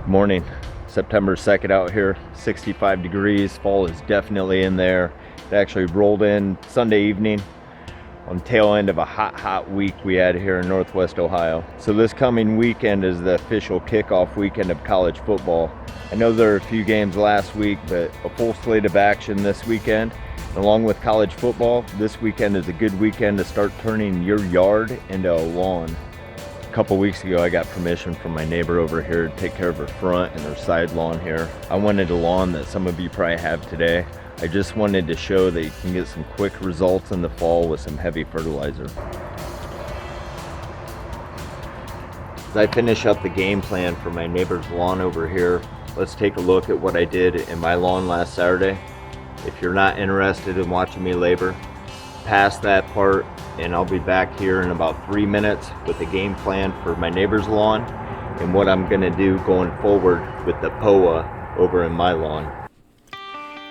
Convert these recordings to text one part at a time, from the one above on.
Morning, September 2nd out here, 65 degrees. Fall is definitely in there. It actually rolled in Sunday evening on the tail end of a hot week we had here in Northwest Ohio. So this coming weekend is the official kickoff weekend of college football. I know there are a few games last week, but a full slate of action this weekend. Along with college football, this weekend is a good weekend to start turning your yard into a lawn. A couple weeks ago, I got permission from my neighbor over here to take care of her front and her side lawn here. I wanted a lawn that some of you probably have today. I just wanted to show that you can get some quick results in the fall with some heavy fertilizer. As I finish up the game plan for my neighbor's lawn over here, let's take a look at what I did in my lawn last Saturday. If you're not interested in watching me labor, pass that part and I'll be back here in about 3 minutes with the game plan for my neighbor's lawn and what I'm gonna do going forward with the POA over in my lawn.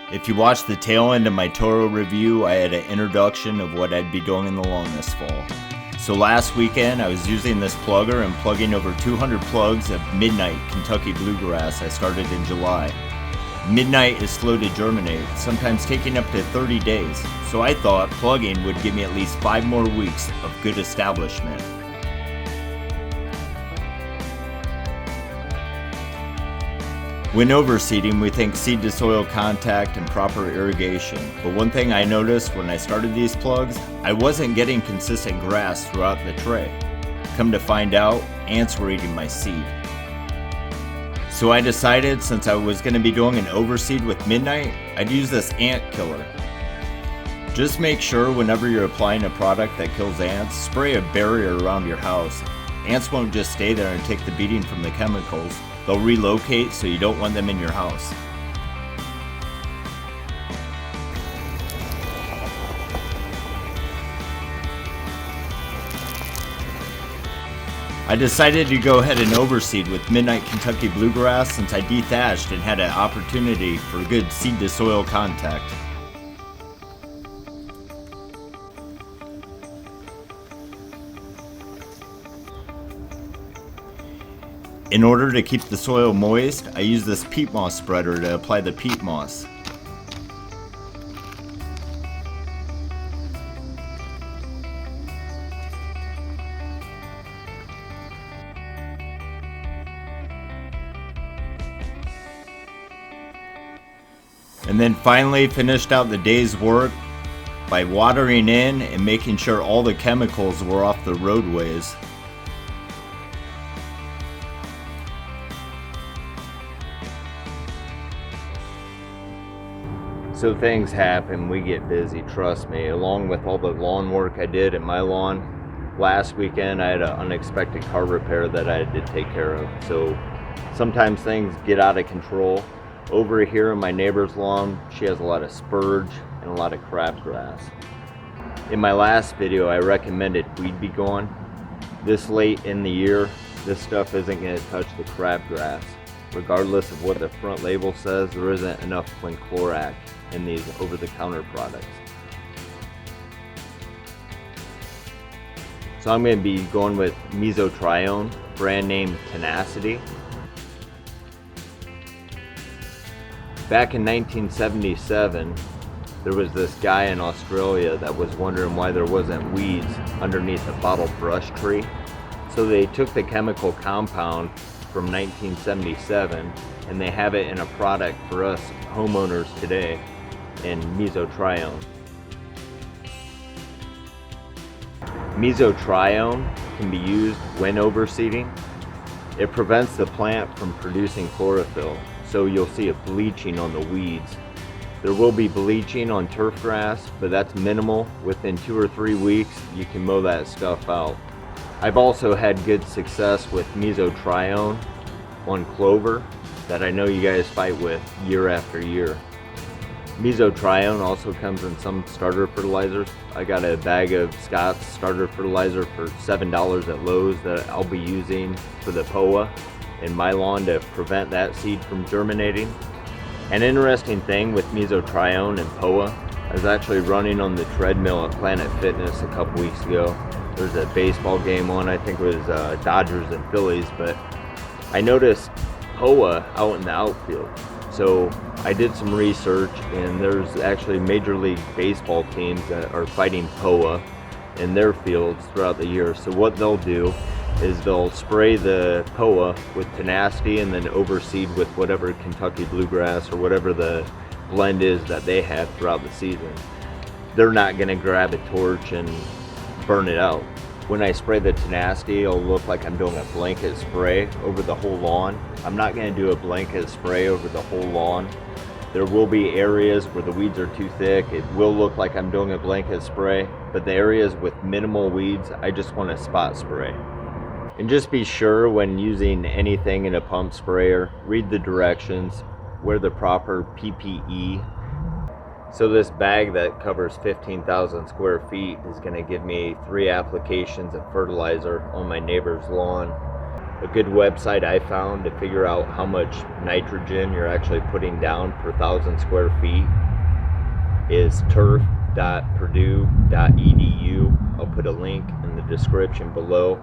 If you watched the tail end of my Toro review, I had an introduction of what I'd be doing in the lawn this fall. So last weekend I was using this plugger and plugging over 200 plugs of Midnight Kentucky Bluegrass I started in July. Midnight is slow to germinate, sometimes taking up to 30 days, so I thought plugging would give me at least 5 more weeks of good establishment. When overseeding, we think seed to soil contact and proper irrigation, but one thing I noticed when I started these plugs, I wasn't getting consistent grass throughout the tray. Come to find out, ants were eating my seed. So I decided, since I was going to be doing an overseed with Midnight, I'd use this ant killer. Just make sure whenever you're applying a product that kills ants, spray a barrier around your house. Ants won't just stay there and take the beating from the chemicals. They'll relocate, so you don't want them in your house. I decided to go ahead and overseed with Midnight Kentucky Bluegrass since I dethatched and had an opportunity for good seed to soil contact. In order to keep the soil moist, I use this peat moss spreader to apply the peat moss. And then finally finished out the day's work by watering in and making sure all the chemicals were off the roadways. So things happen, we get busy, trust me. Along with all the lawn work I did in my lawn, last weekend I had an unexpected car repair that I had to take care of. So sometimes things get out of control. Over here in my neighbor's lawn, she has a lot of spurge and a lot of crabgrass. In my last video, I recommended weed be gone. This late in the year, this stuff isn't going to touch the crabgrass. Regardless of what the front label says, there isn't enough quinclorac in these over-the-counter products. So I'm going to be going with Mesotrione, brand name Tenacity. Back in 1977, there was this guy in Australia that was wondering why there wasn't weeds underneath a bottle brush tree. So they took the chemical compound from 1977 and they have it in a product for us homeowners today in Mesotrione. Mesotrione can be used when overseeding. It prevents the plant from producing chlorophyll, so you'll see a bleaching on the weeds. There will be bleaching on turf grass, but that's minimal. Within 2 or 3 weeks, you can mow that stuff out. I've also had good success with Mesotrione on clover that I know you guys fight with year after year. Mesotrione also comes in some starter fertilizers. I got a bag of Scott's starter fertilizer for $7 at Lowe's that I'll be using for the POA in my lawn to prevent that seed from germinating. An interesting thing with Mesotrione and POA, I was actually running on the treadmill at Planet Fitness a couple weeks ago. There was a baseball game on, I think it was Dodgers and Phillies, but I noticed POA out in the outfield. So I did some research, and there's actually Major League Baseball teams that are fighting POA in their fields throughout the year. So what they'll do is they'll spray the POA with Tenacity and then overseed with whatever Kentucky Bluegrass or whatever the blend is that they have throughout the season. They're not going to grab a torch and burn it out. When I spray the Tenacity, it'll look like I'm doing a blanket spray over the whole lawn. I'm not going to do a blanket spray over the whole lawn. There will be areas where the weeds are too thick. It will look like I'm doing a blanket spray, but the areas with minimal weeds, I just want to spot spray. And just be sure when using anything in a pump sprayer, read the directions, wear the proper PPE. So this bag that covers 15,000 square feet is going to give me 3 applications of fertilizer on my neighbor's lawn. A good website I found to figure out how much nitrogen you're actually putting down per 1,000 square feet is turf.purdue.edu. I'll put a link in the description below.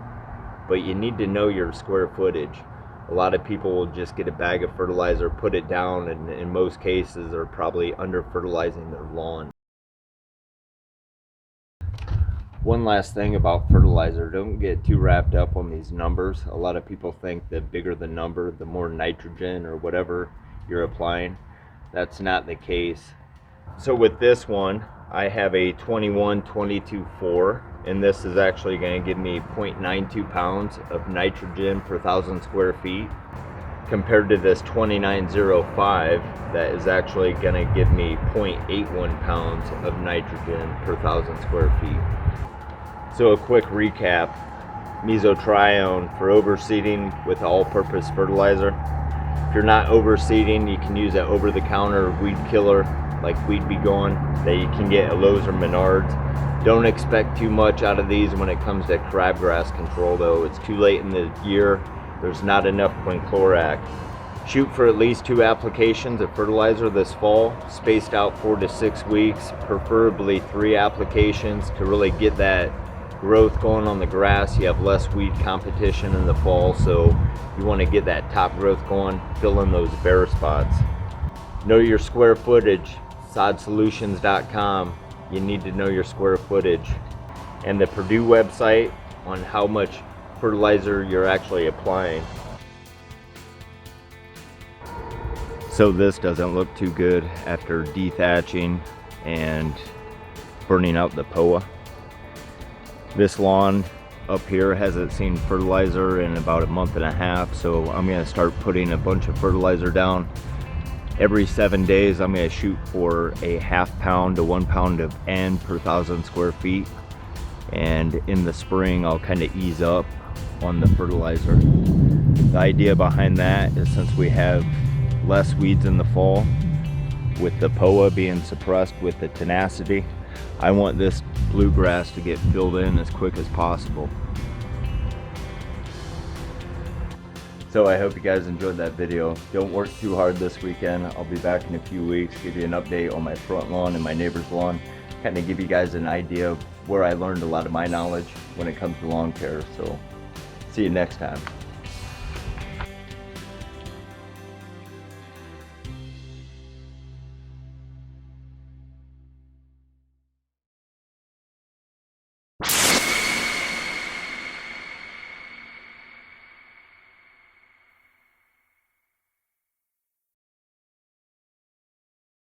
But you need to know your square footage. A lot of people will just get a bag of fertilizer, put it down, and in most cases they're probably under fertilizing their lawn. One last thing about fertilizer, don't get too wrapped up on these numbers. A lot of people think the bigger the number, the more nitrogen or whatever you're applying. That's not the case. So with this one, I have a 21-22-4, and this is actually going to give me 0.92 pounds of nitrogen per 1,000 square feet, compared to this 29-05 that is actually going to give me 0.81 pounds of nitrogen per 1,000 square feet. So a quick recap: Mesotrione for overseeding with all-purpose fertilizer. If you're not overseeding, you can use an over-the-counter weed killer like Weed Be Gone that you can get at Lowe's or Menards. Don't expect too much out of these when it comes to crabgrass control though. It's too late in the year. There's not enough quinclorac. Shoot for at least 2 applications of fertilizer this fall, spaced out 4 to 6 weeks, preferably 3 applications to really get that growth going on the grass. You have less weed competition in the fall, so you want to get that top growth going, fill in those bare spots. Know your square footage. sodsolutions.com. You need to know your square footage, and the Purdue website on how much fertilizer you're actually applying. So this doesn't look too good after dethatching and burning out the POA. This lawn up here hasn't seen fertilizer in about a month and a half, so I'm going to start putting a bunch of fertilizer down. Every 7 days, I'm going to shoot for a ½ pound to 1 pound of N per 1,000 square feet. And in the spring, I'll kind of ease up on the fertilizer. The idea behind that is, since we have less weeds in the fall, with the POA being suppressed with the Tenacity, I want this bluegrass to get filled in as quick as possible. So I hope you guys enjoyed that video. Don't work too hard this weekend. I'll be back in a few weeks, give you an update on my front lawn and my neighbor's lawn, kind of give you guys an idea of where I learned a lot of my knowledge when it comes to lawn care. So see you next time.